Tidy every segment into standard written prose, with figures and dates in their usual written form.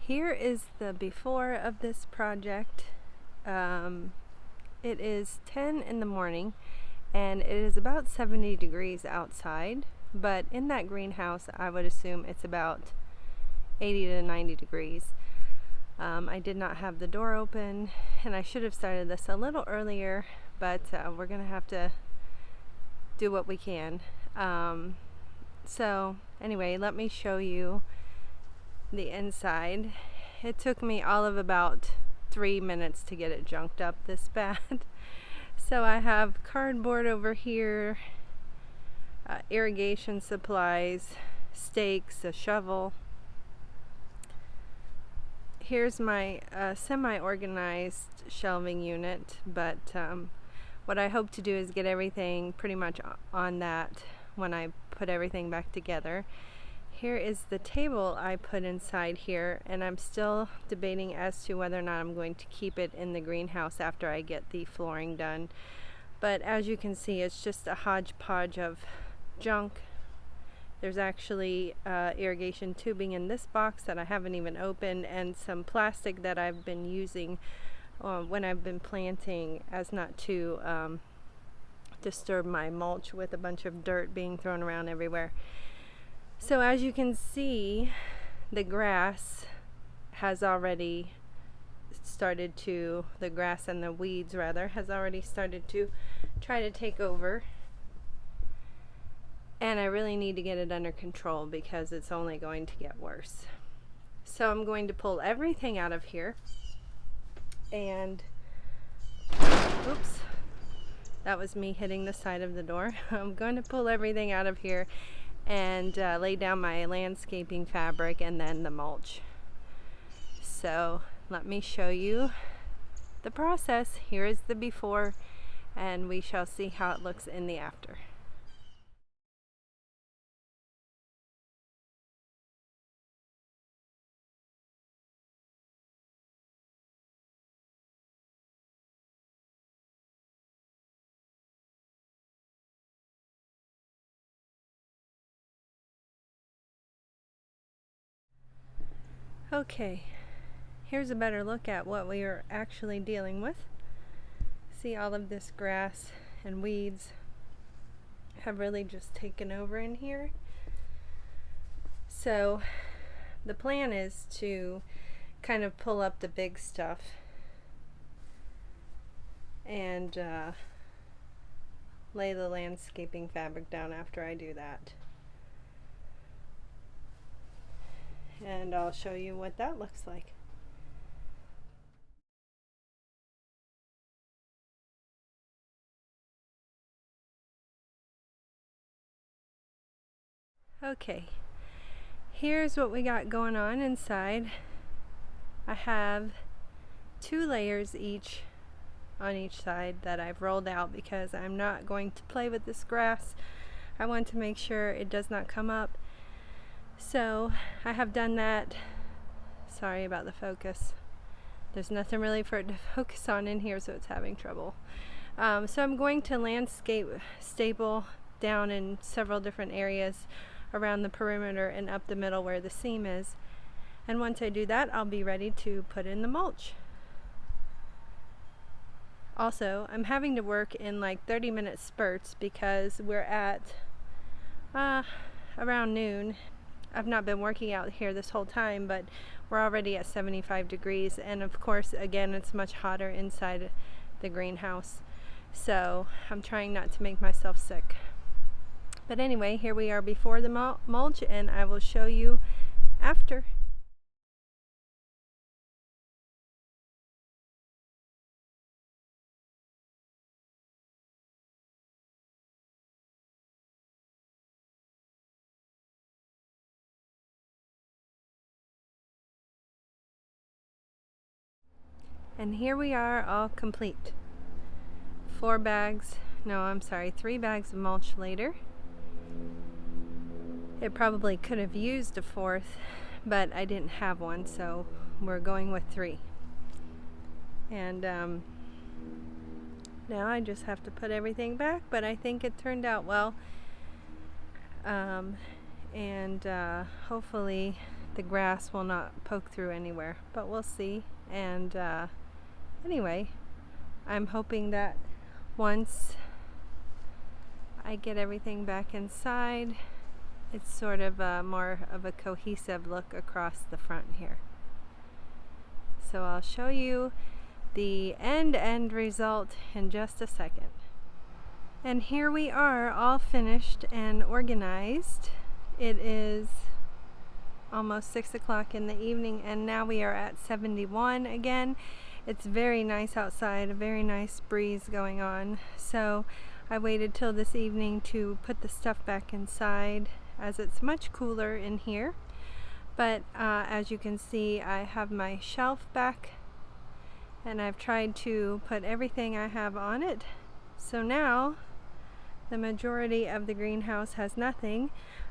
Here is the before of this project. It is 10 in the morning and it is about 70 degrees outside, but in that greenhouse I would assume it's about 80 to 90 degrees. I did not have the door open and I should have started this a little earlier, but we're gonna have to do what we can. So anyway, let me show you the inside. It took me all of about 3 minutes to get it junked up this bad. So I have cardboard over here, irrigation supplies, stakes, a shovel. Here's my semi-organized shelving unit, but what I hope to do is get everything pretty much on that when I put everything back together. Here is the table I put inside here, and I'm still debating as to whether or not I'm going to keep it in the greenhouse after I get the flooring done. But as you can see, it's just a hodgepodge of junk. There's actually irrigation tubing in this box that I haven't even opened, and some plastic that I've been using when I've been planting as not to disturb my mulch with a bunch of dirt being thrown around everywhere. So as you can see, the grass has already started to, the grass and the weeds rather, has already started to try to take over. And I really need to get it under control because it's only going to get worse. So I'm going to pull everything out of here and, oops, that was me hitting the side of the door. I'm going to pull everything out of here and lay down my landscaping fabric and then the mulch. So let me show you the process. Here is the before, and we shall see how it looks in the after. Okay, here's a better look at what we are actually dealing with. See, all of this grass and weeds have really just taken over in here. So the plan is to kind of pull up the big stuff and lay the landscaping fabric down after I do that. And I'll show you what that looks like. Okay, here's what we got going on inside. I have 2 layers each on each side that I've rolled out because I'm not going to play with this grass. I want to make sure it does not come up. So I have done that. Sorry about the focus. There's nothing really for it to focus on in here, so it's having trouble. So I'm going to landscape staple down in several different areas around the perimeter and up the middle where the seam is. And once I do that, I'll be ready to put in the mulch. Also, I'm having to work in like 30-minute spurts because we're at around noon. I've not been working out here this whole time, but we're already at 75 degrees, and of course again it's much hotter inside the greenhouse, so I'm trying not to make myself sick. But anyway, here we are before the mulch, and I will show you after. And here we are, all complete. 3 bags of mulch later. It probably could have used a 4th, but I didn't have one, so we're going with 3. And now I just have to put everything back, but I think it turned out well. And hopefully the grass will not poke through anywhere, but we'll see. And anyway, I'm hoping that once I get everything back inside, it's sort of more of a cohesive look across the front here. So I'll show you the end result in just a second. And here we are, all finished and organized. It is almost 6 o'clock in the evening, and now we are at 71 again. It's very nice outside, a very nice breeze going on. So I waited till this evening to put the stuff back inside, as it's much cooler in here. But as you can see, I have my shelf back, and I've tried to put everything I have on it. So now the majority of the greenhouse has nothing.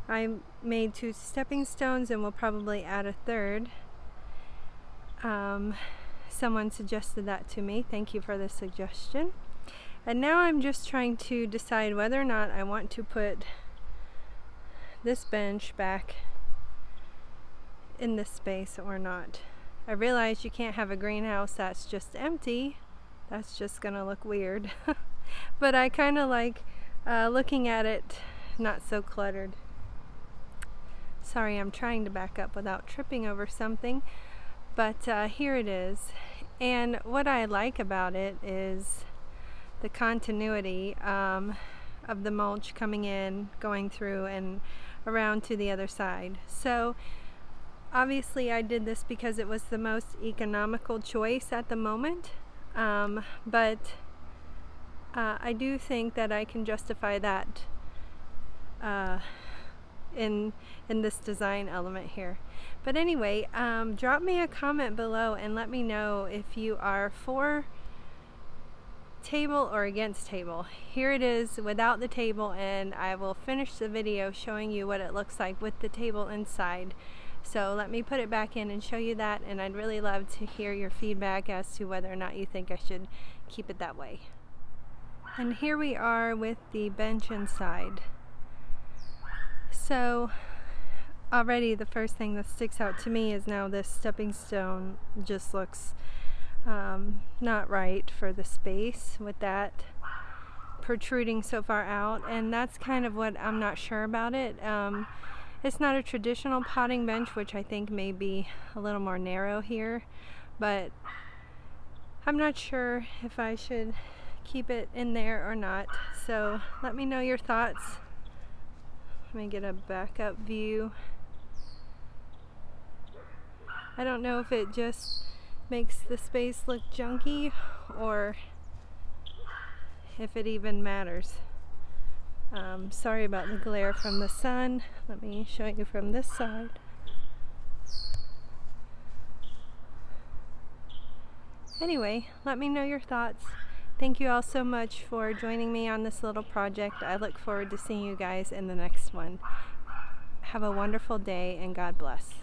I made 2 stepping stones and will probably add a third. Someone suggested that to me. Thank you for the suggestion. And now I'm just trying to decide whether or not I want to put this bench back in this space or not. I realize you can't have a greenhouse that's just empty. That's just gonna look weird. But I kind of like looking at it not so cluttered. Sorry, I'm trying to back up without tripping over something, but here it is. And what I like about it is the continuity of the mulch coming in, going through and around to the other side. So obviously I did this because it was the most economical choice at the moment, but I do think that I can justify that in this design element here. But anyway, drop me a comment below and let me know if you are for table or against table. Here it is without the table, and I will finish the video showing you what it looks like with the table inside. So let me put it back in and show you that, and I'd really love to hear your feedback as to whether or not you think I should keep it that way. And here we are with the bench inside. So already the first thing that sticks out to me is now this stepping stone just looks not right for the space with that protruding so far out, and that's kind of what I'm not sure about it. It's not a traditional potting bench, which I think may be a little more narrow here, but I'm not sure if I should keep it in there or not. So let me know your thoughts. Let me get a backup view. I don't know if it just makes the space look junky or if it even matters. Sorry about the glare from the sun. Let me show you from this side. Anyway, let me know your thoughts. Thank you all so much for joining me on this little project. I look forward to seeing you guys in the next one. Have a wonderful day, and God bless.